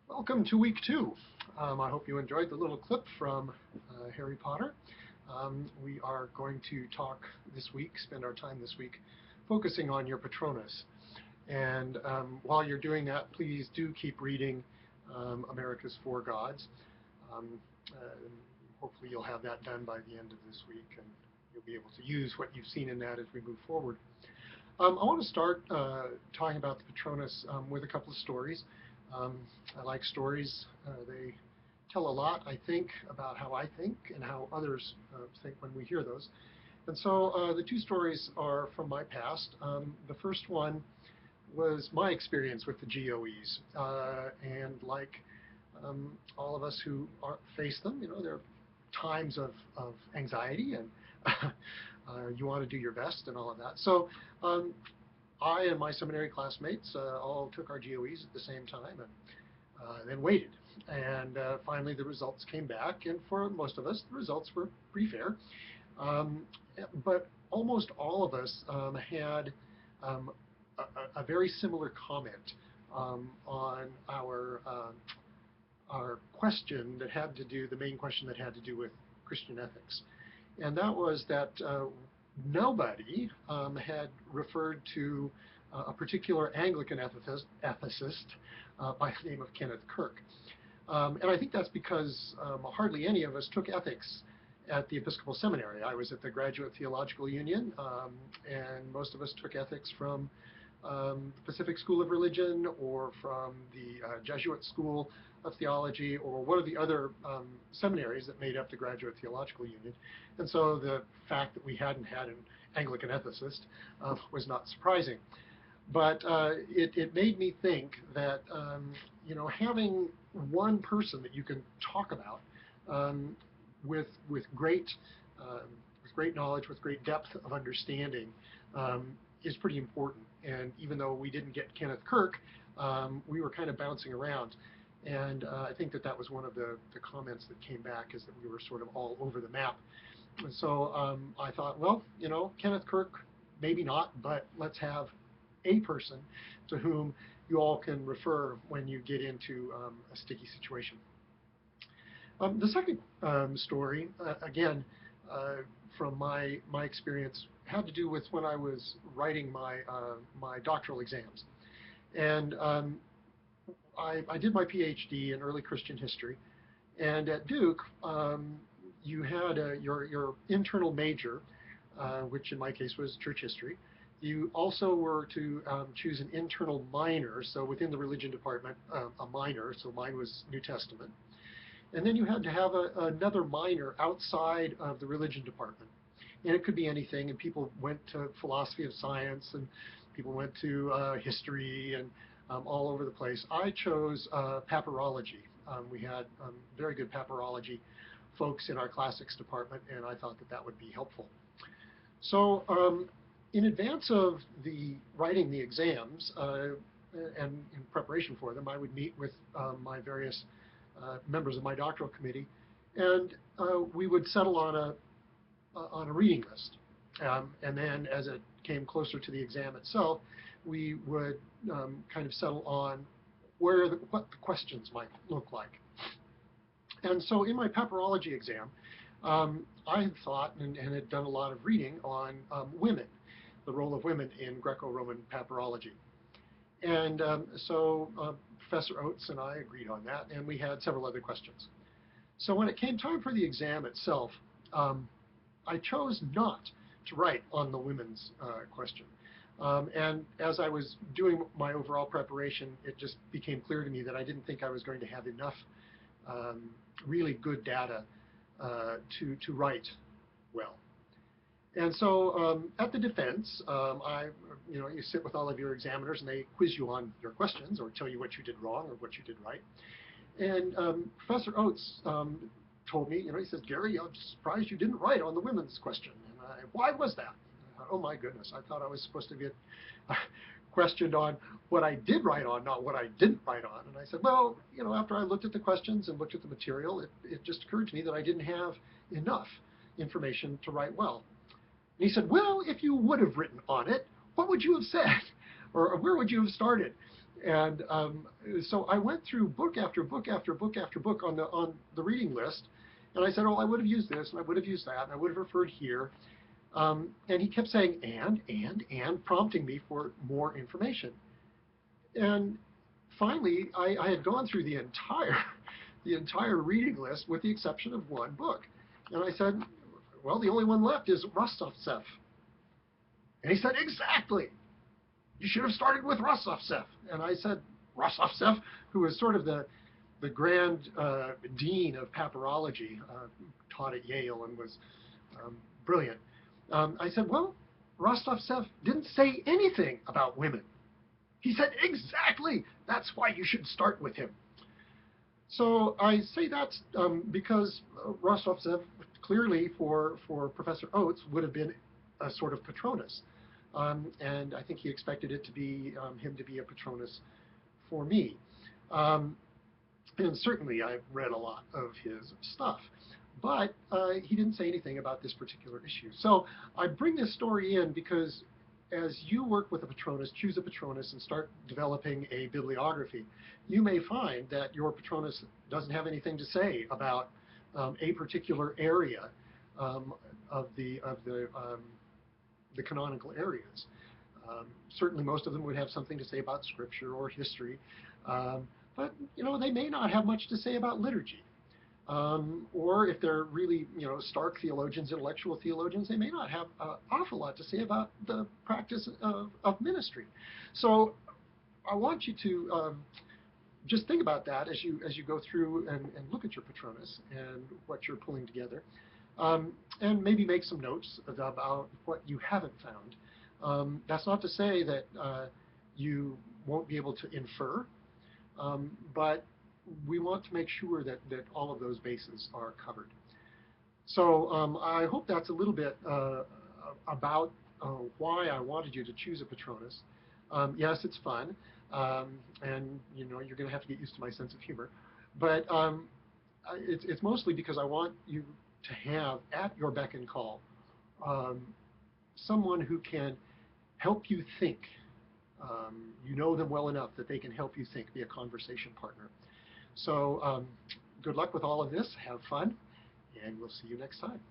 Welcome to week two. I hope you enjoyed the little clip from Harry Potter. We are going to talk this week, spend our time this week, focusing on your Patronus. And while you're doing that, please do keep reading America's Four Gods. Um, uh, Hopefully you'll have that done by the end of this week, and you'll be able to use what you've seen in that as we move forward. I want to start talking about the Patronus with a couple of stories. I like stories. They tell a lot, I think, about how I think and how others think when we hear those. And so the two stories are from my past. The first one was my experience with the GOEs. And like all of us who face them, there are times of anxiety and you want to do your best and all of that. So I and my seminary classmates all took our GOEs at the same time and then waited. And finally the results came back, and for most of us the results were pretty fair. Um, but almost all of us had a very similar comment on our question that had to do, the main question that had to do with Christian ethics. And that was that nobody had referred to a particular Anglican ethicist by the name of Kenneth Kirk. And I think that's because hardly any of us took ethics at the Episcopal Seminary. I was at the Graduate Theological Union, and most of us took ethics from the Pacific School of Religion or from the Jesuit School of Theology or one of the other seminaries that made up the Graduate Theological Union. And so the fact that we hadn't had an Anglican ethicist was not surprising. But it made me think that having one person that you can talk about with great knowledge, with great depth of understanding, is pretty important. And even though we didn't get Kenneth Kirk, we were kind of bouncing around. And I think that was one of the comments that came back, is that we were sort of all over the map. And so I thought, well, Kenneth Kirk, maybe not, but let's have a person to whom you all can refer when you get into a sticky situation. The second story, again, from my experience, had to do with when I was writing my doctoral exams. And I did my PhD in early Christian history, and at Duke, you had your internal major, which in my case was church history. You also were to choose an internal minor, so within the religion department, a minor, so mine was New Testament. And then you had to have another minor outside of the religion department. And it could be anything, and people went to philosophy of science, and people went to history, and all over the place. I chose papyrology. We had very good papyrology folks in our classics department, and I thought that would be helpful. So in advance of writing the exams and in preparation for them, I would meet with my various members of my doctoral committee, and we would settle on a reading list. And then as it came closer to the exam itself, we would kind of settle on what the questions might look like. And so in my papyrology exam, I had thought and had done a lot of reading on women, the role of women in Greco-Roman papyrology. And so Professor Oates and I agreed on that, and we had several other questions. So when it came time for the exam itself, I chose not to write on the women's question. And as I was doing my overall preparation, it just became clear to me that I didn't think I was going to have enough really good data to write well. And so at the defense, you sit with all of your examiners, and they quiz you on your questions or tell you what you did wrong or what you did right. And Professor Oates told me, he says, Gary, I'm surprised you didn't write on the women's question. And why was that? I thought, oh my goodness, I thought I was supposed to get questioned on what I did write on, not what I didn't write on. And I said, well, after I looked at the questions and looked at the material, it just occurred to me that I didn't have enough information to write well. And he said, well, if you would have written on it, what would you have said? Or where would you have started? And so I went through book after book after book after book on the reading list, and I said, oh, I would have used this, and I would have used that, and I would have referred here. And he kept saying, and, prompting me for more information. And finally, I had gone through the entire reading list with the exception of one book. And I said, well, the only one left is Rostovtsev. And he said, exactly. You should have started with Rostovtsev. And I said, Rostovtsev, who was sort of the grand dean of papyrology, taught at Yale and was brilliant. I said, well, Rostovtsev didn't say anything about women. He said, exactly, that's why you should start with him. So I say that because Rostovtsev clearly for Professor Oates would have been a sort of Patronus. And I think he expected it to be him to be a Patronus for me. And certainly I've read a lot of his stuff. But he didn't say anything about this particular issue. So I bring this story in because as you work with a Patronus, choose a Patronus, and start developing a bibliography, you may find that your Patronus doesn't have anything to say about a particular area of the canonical areas. Certainly most of them would have something to say about Scripture or history, but they may not have much to say about liturgy. Or if they're really, stark theologians, intellectual theologians, they may not have an awful lot to say about the practice of ministry. So I want you to just think about that as you go through and look at your Patronus and what you're pulling together, and maybe make some notes about what you haven't found. That's not to say that you won't be able to infer, but we want to make sure that all of those bases are covered. So I hope that's a little bit about why I wanted you to choose a Patronus. Yes, it's fun, and you're going to have to get used to my sense of humor, but it's mostly because I want you to have at your beck and call someone who can help you think. You know them well enough that they can help you think, be a conversation partner. So good luck with all of this. Have fun, and we'll see you next time.